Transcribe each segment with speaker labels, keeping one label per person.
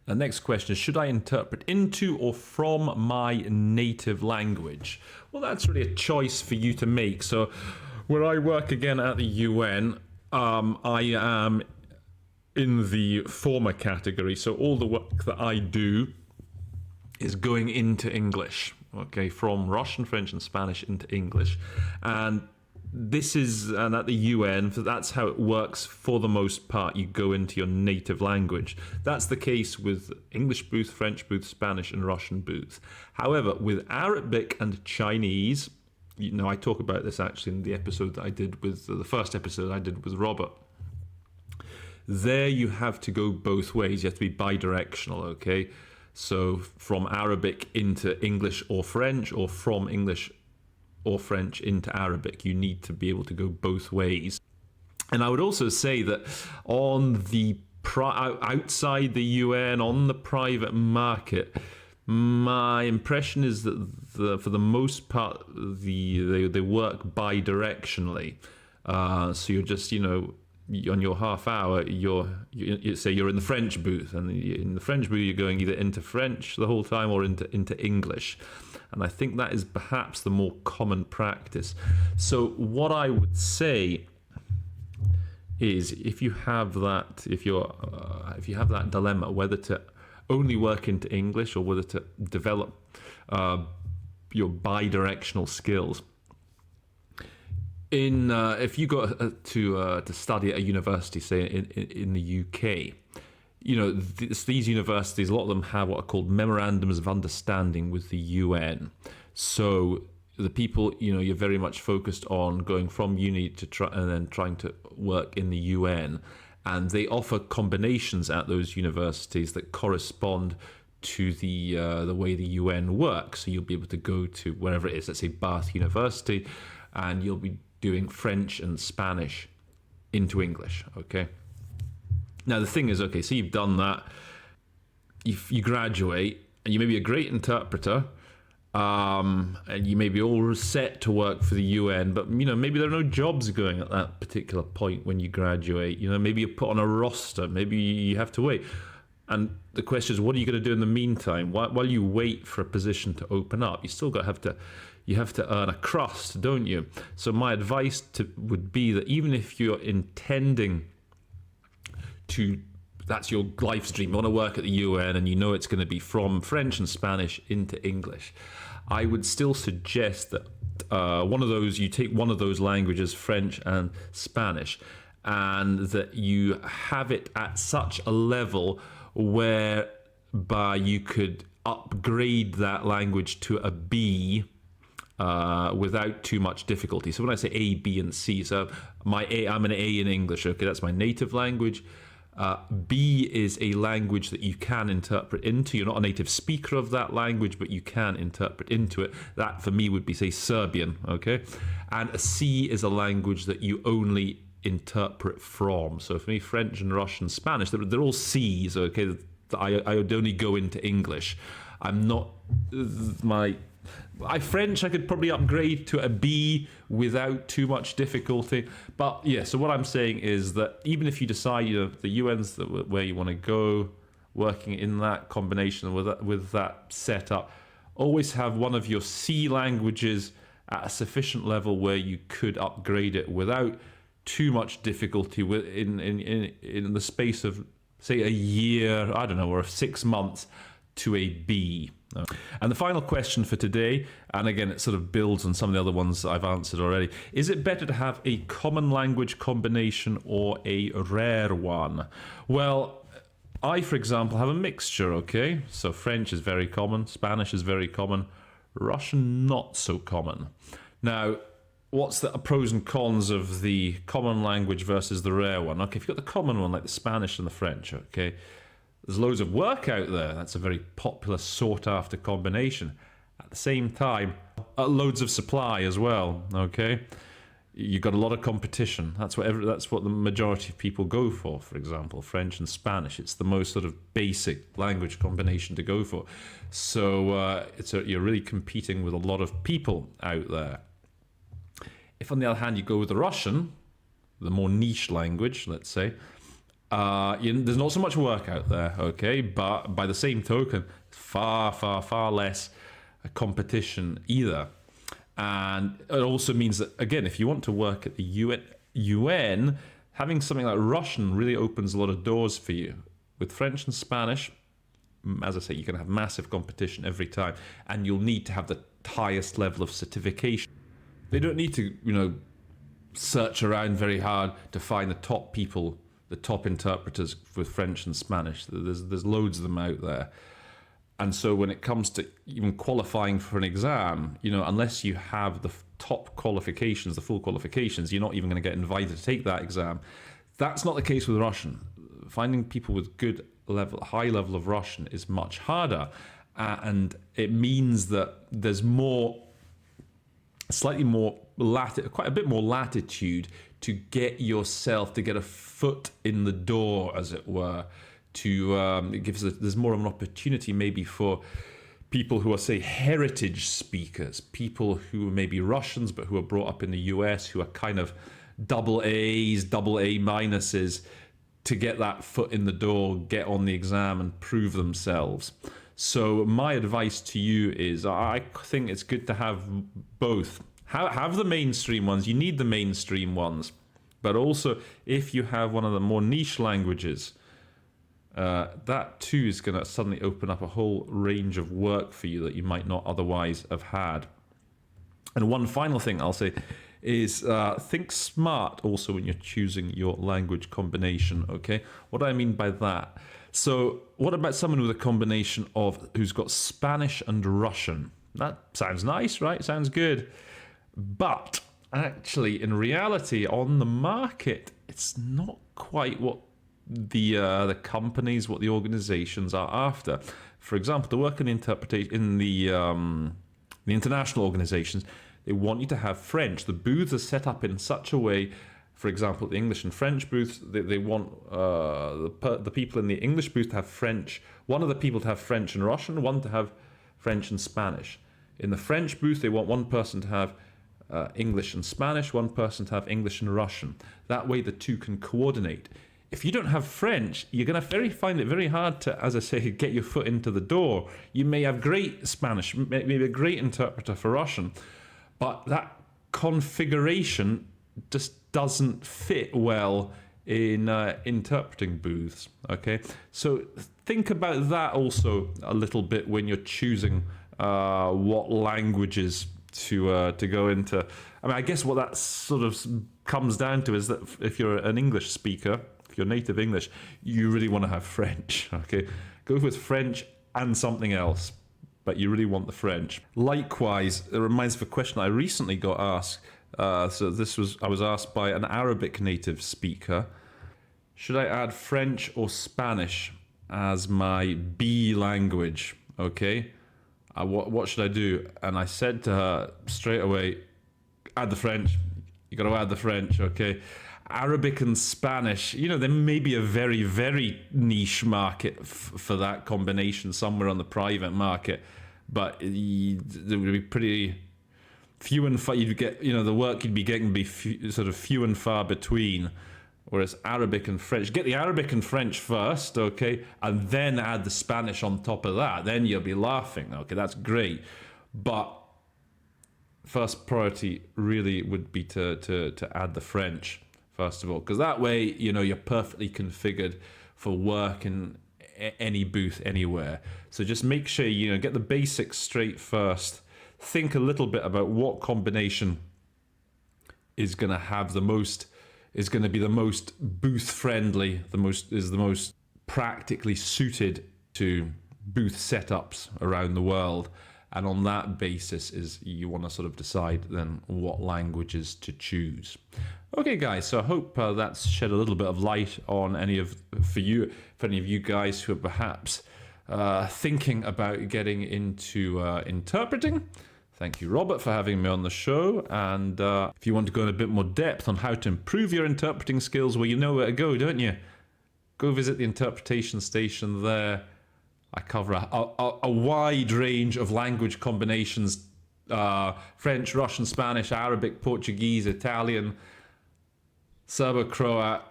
Speaker 1: The next question is, should I interpret into or from my native language? Well, that's really a choice for you to make. So where I work again at the UN, I am in the former category. So all the work that I do is going into English, okay, from Russian, French, and Spanish into English. And this is, and at the UN, that's how it works for the most part. You go into your native language. That's the case with English booth, French booth, Spanish, and Russian booth. However, with Arabic and Chinese, you know, I talk about this actually in the episode that I did with, the first episode I did with Robert. There you have to go both ways. You have to be bidirectional, okay? So from Arabic into English or French, or from English or French into Arabic. You need to be able to go both ways. And I would also say that on the outside the UN, on the private market, my impression is that for the most part, they work bi-directionally. So you're just, you know, on your half hour, you say you're in the French booth, and in the French booth you're going either into French the whole time or into English. And I think that is perhaps the more common practice. So what I would say is, if you have that, if you have that dilemma whether to only work into English or whether to develop your bi-directional skills. If you go to study at a university, say in the UK, you know, these universities, a lot of them have what are called memorandums of understanding with the UN. So the people, you know, you're very much focused on going from uni to and then trying to work in the UN, and they offer combinations at those universities that correspond to the way the UN works. So you'll be able to go to wherever it is, let's say Bath University, and you'll be doing French and Spanish into English, okay? Now the thing is, okay, so you've done that, you graduate, and you may be a great interpreter, and you may be all set to work for the UN, but, you know, maybe there are no jobs going at that particular point when you graduate. You know, maybe you're put on a roster, maybe you have to wait. And the question is, what are you going to do in the meantime? While you wait for a position to open up, you still have to earn a crust, don't you? So my advice would be that even if you're intending to, that's your life's dream, you want to work at the UN and you know it's going to be from French and Spanish into English, I would still suggest that you take one of those languages, French and Spanish, and that you have it at such a level whereby you could upgrade that language to a B without too much difficulty. So when I say A, B, and C, so I'm an A in English, okay, that's my native language. B is a language that you can interpret into. You're not a native speaker of that language, but you can interpret into it. That for me would be, say, Serbian, okay? And a C is a language that you only interpret from. So for me, French and Russian, Spanish, they're all C's, okay? I would only go into English. I'm not, French I could probably upgrade to a B without too much difficulty. But yeah, so what I'm saying is that even if you decide, you know, the UN's where you want to go, working in that combination with that setup, always have one of your C languages at a sufficient level where you could upgrade it without too much difficulty in the space of, say, a year, I don't know, or 6 months to a B. And the final question for today, and again it sort of builds on some of the other ones that I've answered already, is it better to have a common language combination or a rare one? Well, I, for example, have a mixture, okay? So French is very common, Spanish is very common, Russian not so common. Now, what's the pros and cons of the common language versus the rare one? Okay, if you've got the common one like the Spanish and the French, okay, there's loads of work out there. That's a very popular, sought-after combination. At the same time, loads of supply as well, okay? You've got a lot of competition. That's what the majority of people go for example, French and Spanish. It's the most sort of basic language combination to go for. So you're really competing with a lot of people out there. If, on the other hand, you go with the Russian, the more niche language, let's say, There's not so much work out there, okay? But by the same token, far, far, far less competition either. And it also means that, again, if you want to work at the UN, having something like Russian really opens a lot of doors for you. With French and Spanish, as I say, you can have massive competition every time, and you'll need to have the highest level of certification. They don't need to, search around very hard to find the top people, the top interpreters with French and Spanish. There's loads of them out there. And so when it comes to even qualifying for an exam, unless you have the top qualifications, the full qualifications, you're not even going to get invited to take that exam. That's not the case with Russian. Finding people with high level of Russian is much harder. And it means that there's quite a bit more latitude to get a foot in the door, as it were. There's more of an opportunity maybe for people who are, say, heritage speakers, people who may be Russians but who are brought up in the US, who are kind of double A's, double A minuses, to get that foot in the door, get on the exam and prove themselves. So my advice to you is, I think it's good to have both. Have the mainstream ones. You need the mainstream ones. But also, if you have one of the more niche languages, that too is going to suddenly open up a whole range of work for you that you might not otherwise have had. And one final thing I'll say is think smart also when you're choosing your language combination, okay? What do I mean by that? So what about someone with a combination of who's got Spanish and Russian? That sounds nice, right? Sounds good. But actually, in reality, on the market, it's not quite what the companies, what the organizations are after. For example, to work in interpretation in the international organizations, they want you to have French. The booths are set up in such a way, for example, the English and French booths, they want the people in the English booth to have French, one of the people to have French and Russian, one to have French and Spanish. In the French booth, they want one person to have English and Spanish, one person to have English and Russian. That way the two can coordinate. If you don't have French, you're going to find it very hard to, as I say, get your foot into the door. You may have great Spanish, maybe a great interpreter for Russian, but that configuration just doesn't fit well in interpreting booths, okay? So think about that also a little bit when you're choosing what languages to go into. I mean, I guess what that sort of comes down to is that if you're an English speaker, if you're native English, you really want to have French, okay? Go with French and something else, but you really want the French. Likewise, it reminds me of a question I recently got asked. I was asked by an Arabic native speaker, should I add French or Spanish as my B language, okay? What should I do? And I said to her straight away, add the French. You got to add the French, okay? Arabic and Spanish, there may be a very, very niche market for that combination somewhere on the private market, but there would be pretty few and far. You'd get, the work you'd be getting would be few and far between. Whereas Arabic and French, get the Arabic and French first, okay, and then add the Spanish on top of that. Then you'll be laughing, okay, that's great. But first priority really would be to add the French, first of all, because that way, you're perfectly configured for work in any booth anywhere. So just make sure, get the basics straight first. Think a little bit about what combination is going to have is going to be the most booth friendly, the most practically suited to booth setups around the world. And on that basis is you want to sort of decide then what languages to choose. Okay, guys, so I hope that's shed a little bit of light on any of you guys who are perhaps thinking about getting into interpreting. Thank you, Robert, for having me on the show. And if you want to go in a bit more depth on how to improve your interpreting skills, well, you know where to go, don't you? Go visit the interpretation station there. I cover a wide range of language combinations, French, Russian, Spanish, Arabic, Portuguese, Italian, Serbo-Croat,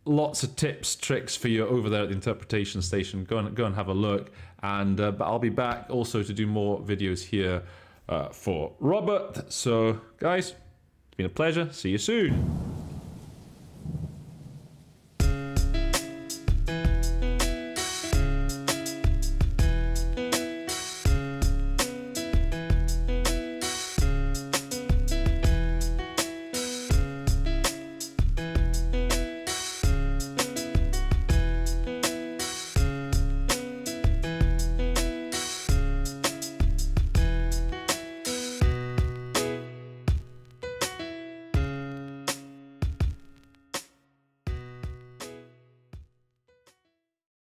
Speaker 1: lots of tips, tricks for you over there at the interpretation station. Go and have a look. And but I'll be back also to do more videos here for Robert. So guys, it's been a pleasure. See you soon.